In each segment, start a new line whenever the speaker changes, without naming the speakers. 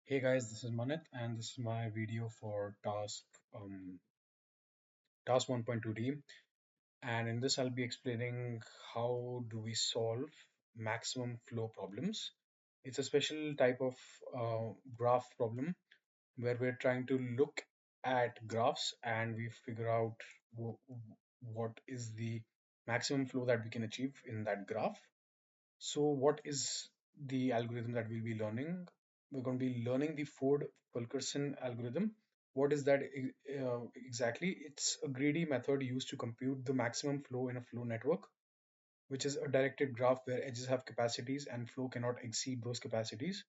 Hey guys, this is Manit and this is my video for task 1.2D, and in this I'll be explaining how do we solve maximum flow problems. It's a special type of graph problem where we're trying to look at graphs and we figure out what is the maximum flow that we can achieve in that graph. So, what is the algorithm that we'll be learning? We're going to be learning the Ford Fulkerson algorithm. What is that exactly? It's a greedy method used to compute the maximum flow in a flow network, which is a directed graph where edges have capacities and flow cannot exceed those capacities.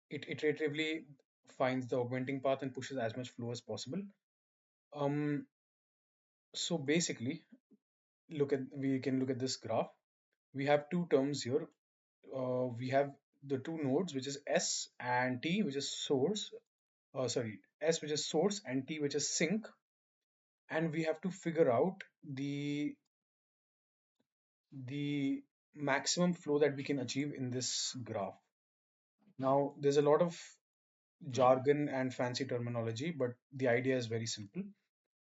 It iteratively finds the augmenting path and pushes as much flow as possible. Um, so basically, we can look at this graph. We have two terms here. We have the two nodes, which is S and T, which is source. Sorry, S, which is source, and T, which is sink. And we have to figure out the maximum flow that we can achieve in this graph. Now, there's a lot of jargon and fancy terminology, but the idea is very simple.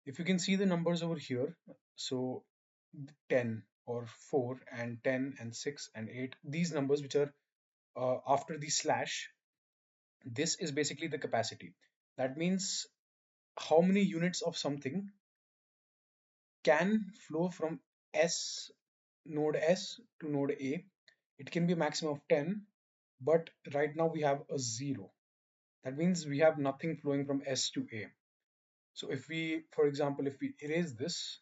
If you can see the numbers over here, so 10 or 4 and 10 and 6 and 8, these numbers which are after the slash, this is basically the capacity. That means how many units of something can flow from S, node S to node A. It can be a maximum of 10, but right now we have a 0. That means we have nothing flowing from S to A. So if we, for example, if we erase this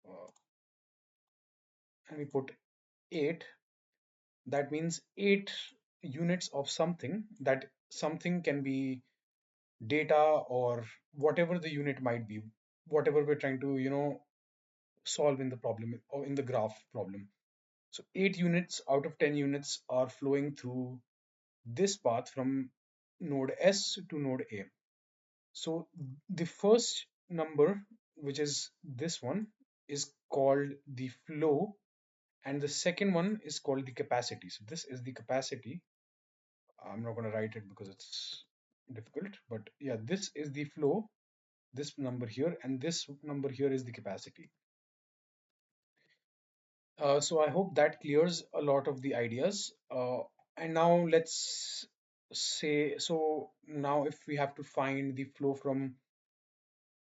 uh, and we put 8, that means 8 units of something. That something can be data or whatever the unit might be, whatever we're trying to, solve in the problem or in the graph problem. So 8 units out of 10 units are flowing through this path from node S to node A. So the first number, which is this one, is called the flow, and the second one is called the capacity. So this is the capacity. I'm not going to write it because it's difficult, but yeah, this is the flow, this number here, and this number here is the capacity. So I hope that clears a lot of the ideas. And now let's say, so now if we have to find the flow from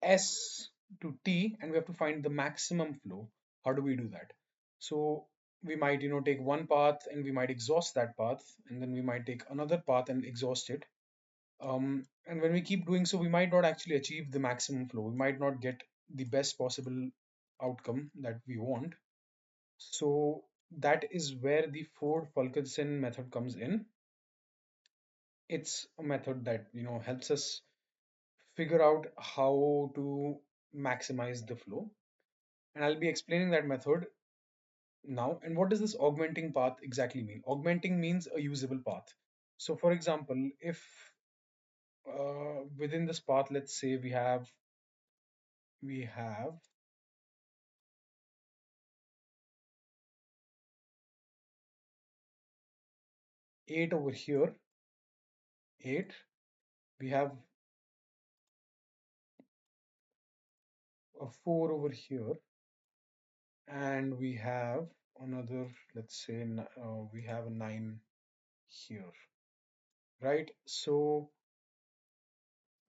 S to T and we have to find the maximum flow, how do we do that? So we might, take one path and we might exhaust that path, and then we might take another path and exhaust it. And when we keep doing so, we might not actually achieve the maximum flow. We might not get the best possible outcome that we want. So that is where the Ford Fulkerson method comes in. It's a method that helps us figure out how to maximize the flow. And I'll be explaining that method now. And what does this augmenting path exactly mean? Augmenting means a usable path. So for example, if within this path, let's say we have 8 over here, 8, we have a 4 over here, and we have another, let's say we have a 9 here, right? So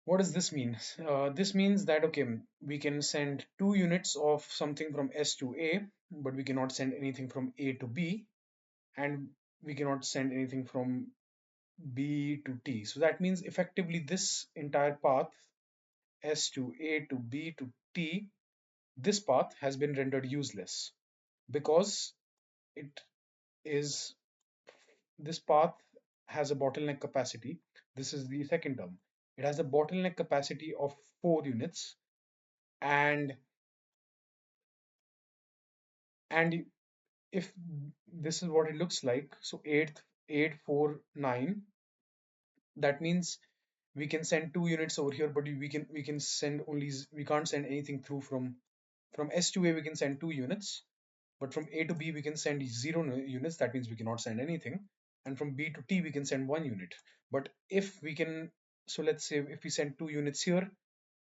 what does this mean? This means that, okay, we can send 2 units of something from S to A, but we cannot send anything from A to B, and we cannot send anything from B to T. So that means effectively this entire path, S to A to B to T, this path has been rendered useless because it is this path has a bottleneck capacity. This is the second term. It has a bottleneck capacity of 4 units, and and if this is what it looks like, so 8, 4, 9, that means we can send 2 units over here, but we can send only we can't send anything through from S to A. We can send 2 units, but from A to B we can send 0 units. That means we cannot send anything. and from B to T we can send 1 unit. But if we can, so let's say if we send 2 units here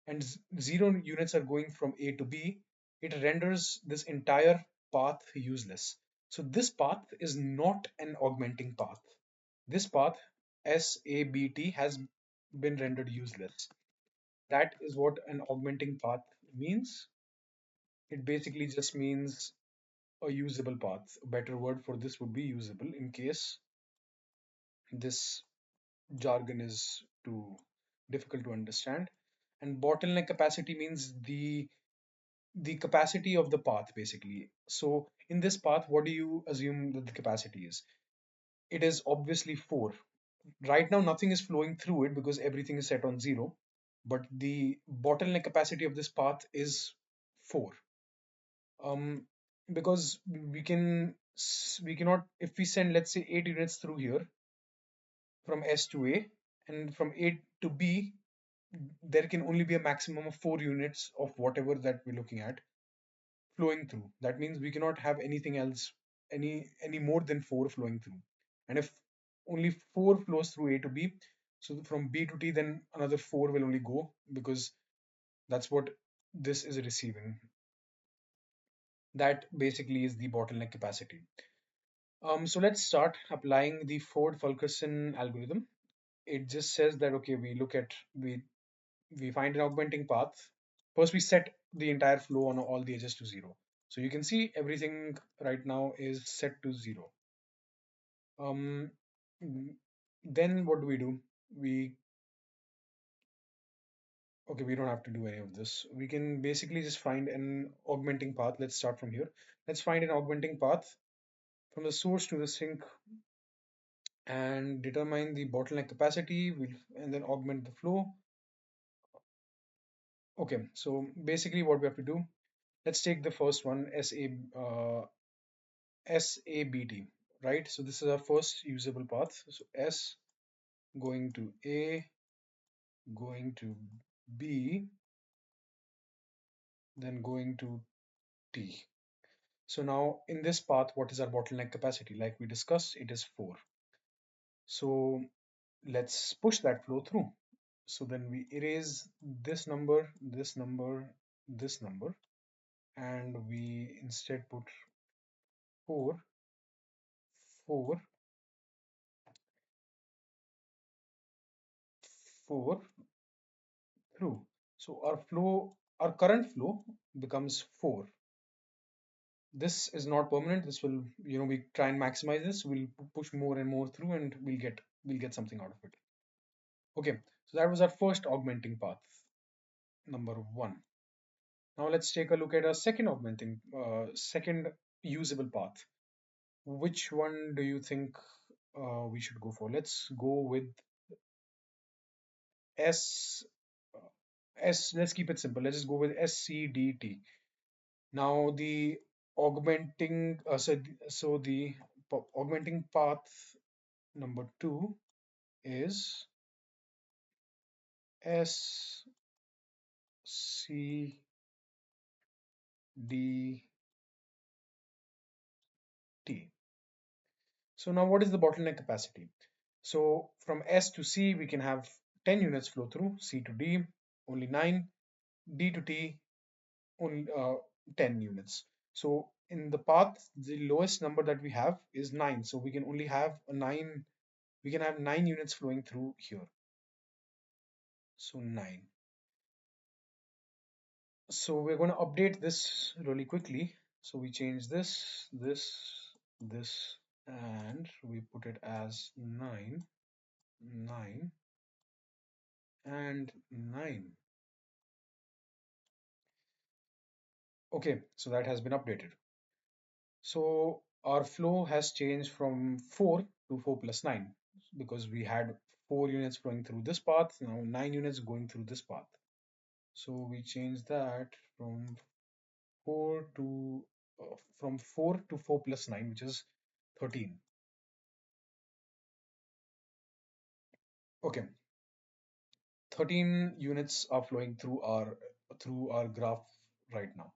and 0 units are going from A to B, it renders this entire path useless. So this path is not an augmenting path. This path SABT has been rendered useless. That is what an augmenting path means. It basically just means a usable path. A better word for this would be usable in case this jargon is too difficult to understand. And bottleneck capacity means the capacity of the path basically. So in this path, what do you assume that the capacity is? It is obviously 4. Right now, nothing is flowing through it because everything is set on 0. But the bottleneck capacity of this path is 4. Um, because we cannot, if we send, let's say, 8 units through here from S to A, and from A to B, there can only be a maximum of 4 units of whatever that we're looking at flowing through. That means we cannot have anything else, any more than 4 flowing through. And if only 4 flows through A to B, so from B to T, then another 4 will only go because that's what this is receiving. That basically is the bottleneck capacity. So let's start applying the Ford Fulkerson algorithm. It just says that okay, we find an augmenting path. First, we set the entire flow on all the edges to 0. So you can see everything right now is set to 0. Um, then what do we do? We Okay, we don't have to do any of this. We can basically just find an augmenting path. Let's start from here. Let's find an augmenting path from the source to the sink and determine the bottleneck capacity. And then augment the flow. Okay, so basically what we have to do, let's take the first one, SABT, right? So this is our first usable path. So S going to A, going to B, then going to T. So now in this path, what is our bottleneck capacity? Like we discussed, it is 4. So let's push that flow through. So then we erase this number, this number, this number, and we instead put 4, 4, 4 through. So our current flow becomes 4. This is not permanent. This will, we try and maximize this. We'll push more and more through, and we'll get something out of it. Okay, so that was our first augmenting path, number 1. Now let's take a look at our second usable path. Which one do you think we should go for? Let's go with S. Let's keep it simple. Let's just go with SCDT. Now the augmenting, so the augmenting path number 2 is SCDT. So now what is the bottleneck capacity? So from S to C, we can have 10 units flow through, C to D, only 9, D to T, only 10 units. So in the path, the lowest number that we have is 9. So we can only have we can have 9 units flowing through here. So 9. So we're going to update this really quickly. So we change this, and we put it as 9, 9, and 9. Okay, so that has been updated. So our flow has changed from 4 to 4 plus 9 because we had 4 units flowing through this path, now 9 units going through this path. So we change that from 4 to 4 plus 9, which is 13. Okay, 13 units are flowing through our graph right now.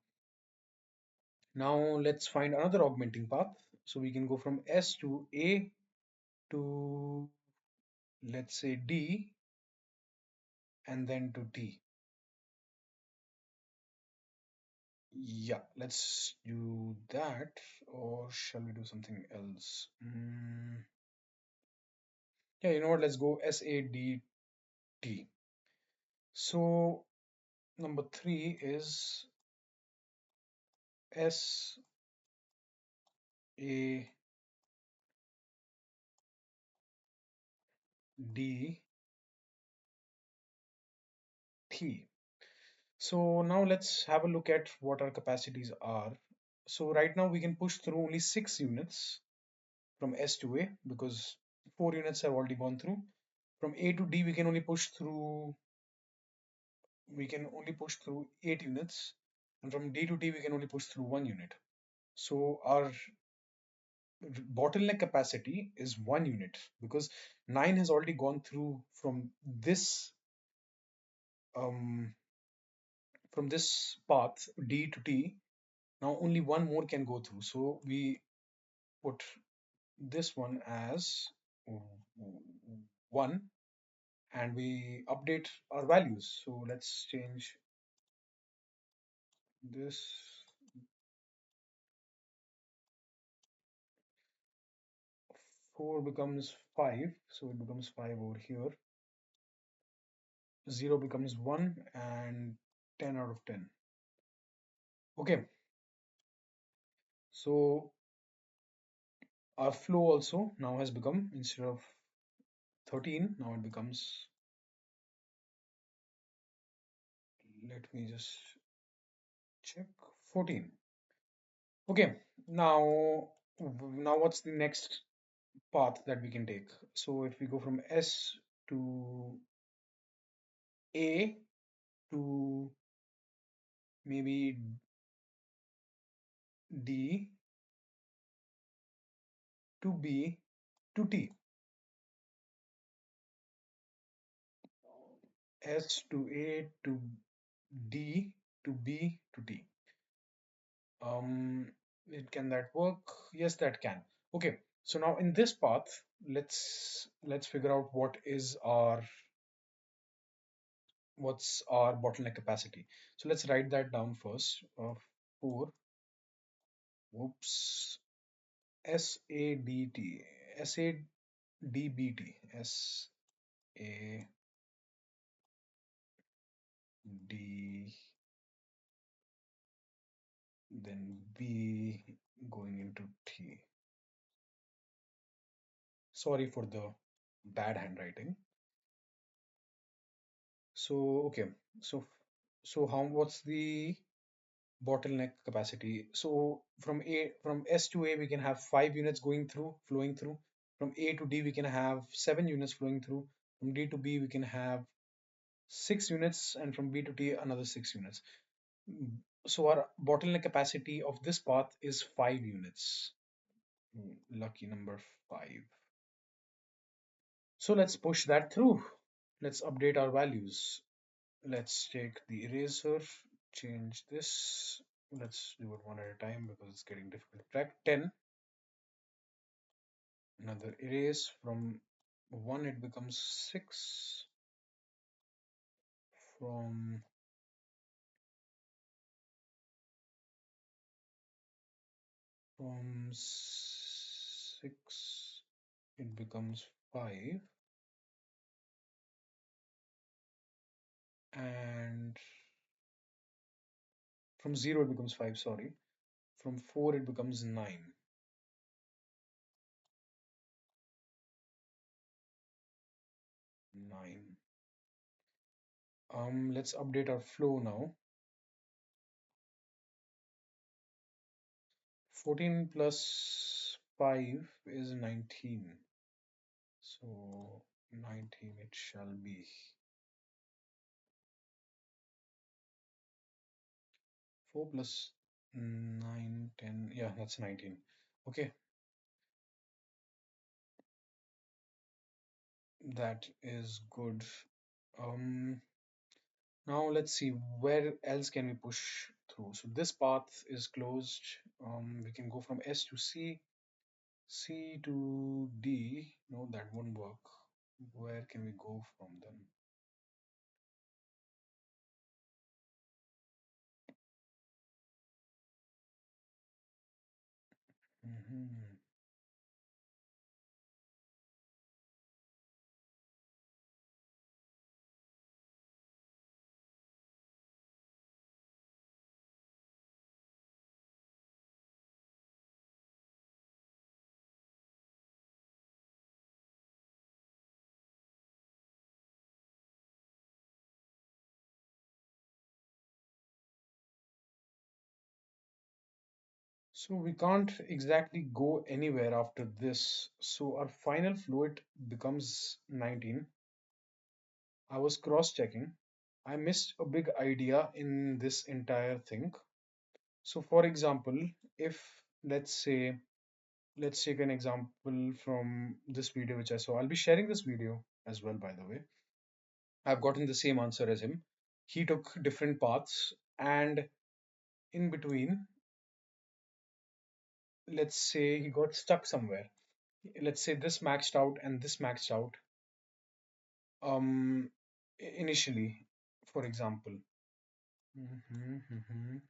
Now let's find another augmenting path. So we can go from S to A to, let's say, D, and then to T. Yeah, let's do that. Or shall we do something else? Yeah, you know what? Let's go SADT. So number three is SADT. So now let's have a look at what our capacities are. So right now we can push through only 6 units from S to A because 4 units have already gone through. From A to D we can only push through 8 units, and from D to T we can only push through 1 unit. So our bottleneck capacity is 1 unit because 9 has already gone through um, from this path D to T. Now only one more can go through. So we put this one as 1 and we update our values. So let's change this. 4 becomes 5, so it becomes 5 over here. 0 becomes 1 and 10 out of 10. Okay, so our flow also now has become, instead of 13, now it becomes, let me just check, 14. Okay, now what's the next path that we can take? So if we go from S to A to maybe D to B to T. S to A to D to B to T. Um, can that work? Yes, that can. Okay, so now in this path, let's figure out what's our bottleneck capacity. So let's write that down first. 4, whoops, SADT, SADBT, SAD, then B going into T. Sorry for the bad handwriting. So okay, so what's the bottleneck capacity? So from S to A we can have 5 units flowing through. From A to D we can have 7 units flowing through. From D to B we can have 6 units, and from B to T another 6 units. So our bottleneck capacity of this path is 5 units. Lucky number 5. So let's push that through. Let's update our values. Let's take the eraser, change this. Let's do it one at a time because it's getting difficult to track. 10. Another erase. From 1 it becomes 6. From 6 it becomes 5. And from 0 it becomes 5, sorry. From 4 it becomes 9. 9. Let's update our flow now. 14 plus 5 is 19. So 19 it shall be. 4 plus 9, 10. Yeah, that's 19. Okay, that is good. Um, Now let's see where else can we push through. So this path is closed. We can go from S to C. C to D. No, that won't work. Where can we go from them? Mhm. So we can't exactly go anywhere after this. So our final flow, it becomes 19. I was cross-checking. I missed a big idea in this entire thing. So for example, if let's take an example from this video which I saw. I'll be sharing this video as well, by the way. I've gotten the same answer as him. He took different paths, and in between, let's say he got stuck somewhere. Let's say this maxed out and this maxed out um initially, for example. Mhm.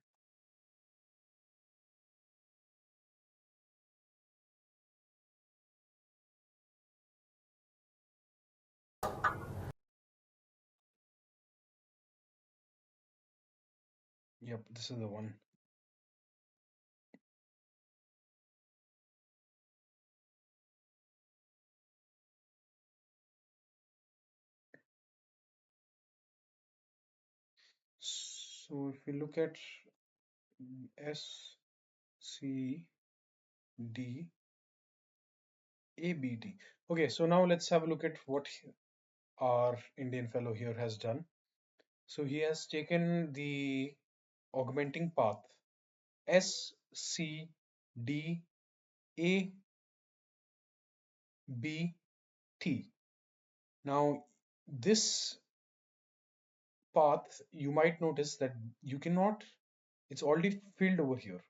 Yep, this is the one. So if we look at S, C, D, A, B, T. Okay, so now let's have a look at what our Indian fellow here has done. So he has taken the augmenting path S, C, D, A, B, T. Now, this path, you might notice that you cannot, it's already filled over here,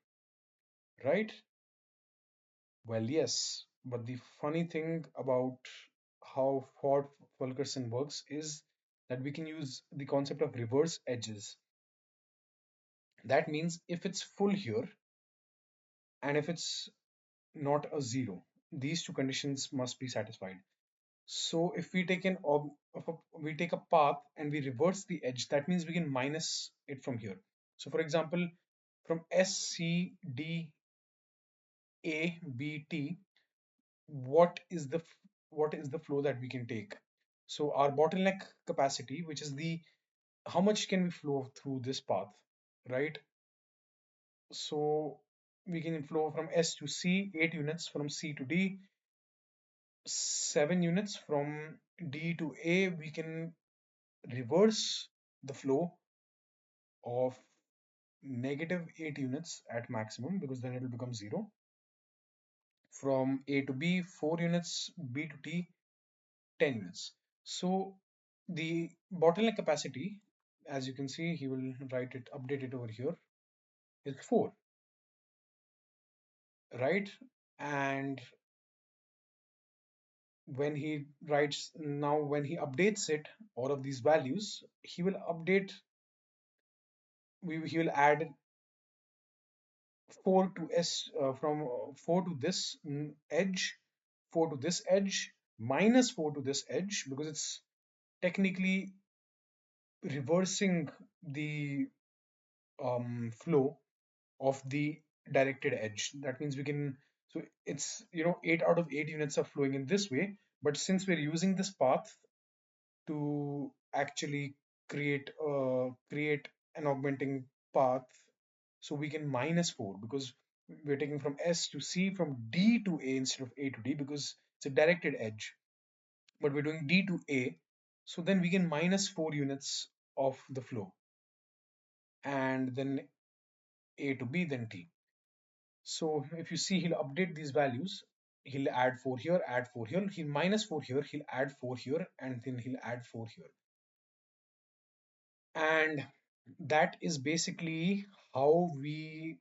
right? Well, yes, but the funny thing about how Ford Fulkerson works is that we can use the concept of reverse edges. That means if it's full here and if it's not a zero, these two conditions must be satisfied. So if we take we take a path and we reverse the edge, that means we can minus it from here. So for example, from S, C, D, A, B, T, what is what is the flow that we can take? So our bottleneck capacity, which is the how much can we flow through this path, right? So we can flow from S to C, 8 units, from C to D, 7 units, from D to A. We can reverse the flow of -8 units at maximum, because then it will become 0. From A to B, 4 units, B to T, 10 units. So the bottleneck capacity, as you can see, he will write it, update it over here, is 4, right? And when he writes now, when he updates it, all of these values, he will update, he will add 4 to S, from 4 to this edge, 4 to this edge, minus 4 to this edge, because it's technically reversing the flow of the directed edge. That means we can, so it's, 8 out of 8 units are flowing in this way, but since we're using this path to actually create an augmenting path, so we can minus 4, because we're taking from S to C, from D to A instead of A to D, because it's a directed edge, but we're doing D to A, so then we can minus 4 units of the flow, and then A to B, then T. So if you see, he'll update these values. He'll add 4 here, add 4 here, he'll minus 4 here, he'll add 4 here, and then he'll add 4 here. And that is basically how we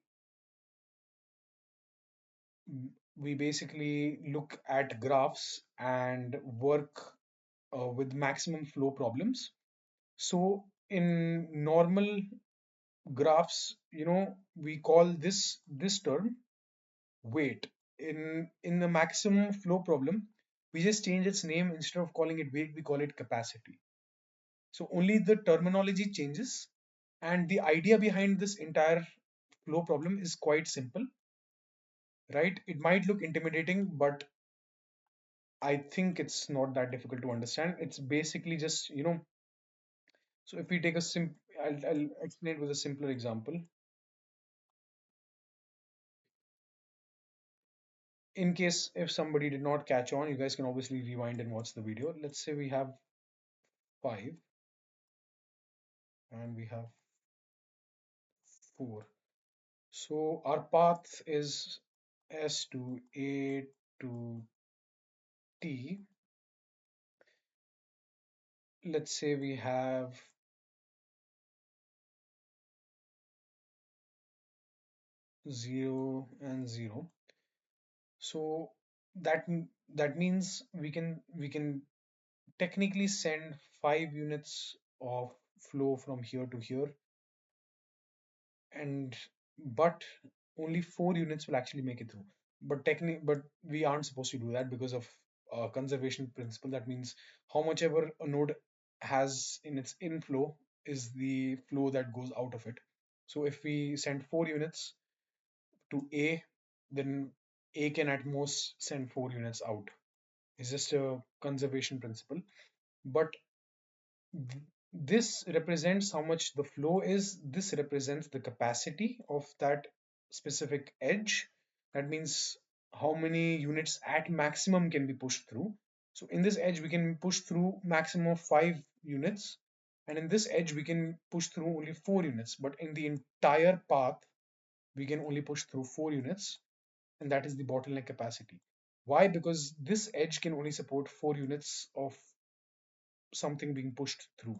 we basically look at graphs and work with maximum flow problems. So in normal graphs, we call this term weight. In the maximum flow problem, we just change its name. Instead of calling it weight, we call it capacity. So only the terminology changes, and the idea behind this entire flow problem is quite simple, right? It might look intimidating, but I think it's not that difficult to understand. It's basically just, so if we take a I'll explain it with a simpler example. In case if somebody did not catch on, you guys can obviously rewind and watch the video. Let's say we have five and we have four. So our path is S to A to T. Let's say we have 0 and 0. So that that means we can technically send 5 units of flow from here to here, and but only 4 units will actually make it through. But we aren't supposed to do that because of conservation principle. That means how much ever a node has in its inflow is the flow that goes out of it. So if we send 4 units to A, then A can at most send 4 units out. It's just a conservation principle. But this represents how much the flow is. This represents the capacity of that specific edge. That means how many units at maximum can be pushed through. So in this edge, we can push through maximum of 5 units. And in this edge, we can push through only 4 units. But in the entire path, we can only push through 4 units. And that is the bottleneck capacity. Why? Because this edge can only support 4 units of something being pushed through.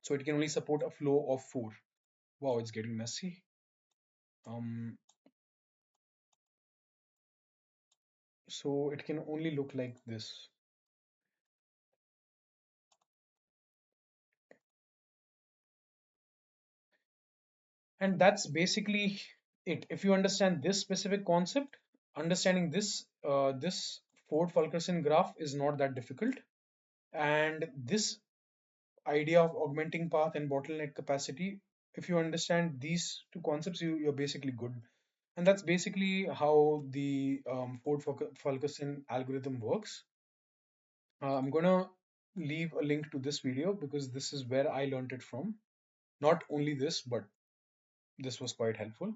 So it can only support a flow of 4. Wow, it's getting messy. Um, so it can only look like this. And that's basically it. If you understand this specific concept, understanding this Ford Fulkerson graph is not that difficult. And this idea of augmenting path and bottleneck capacity, if you understand these two concepts, you're basically good. And that's basically how the Fulkerson algorithm works. I'm gonna leave a link to this video because this is where I learned it from. Not only this, but this was quite helpful.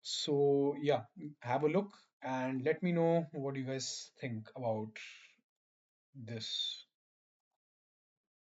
So yeah, have a look and let me know what you guys think about this.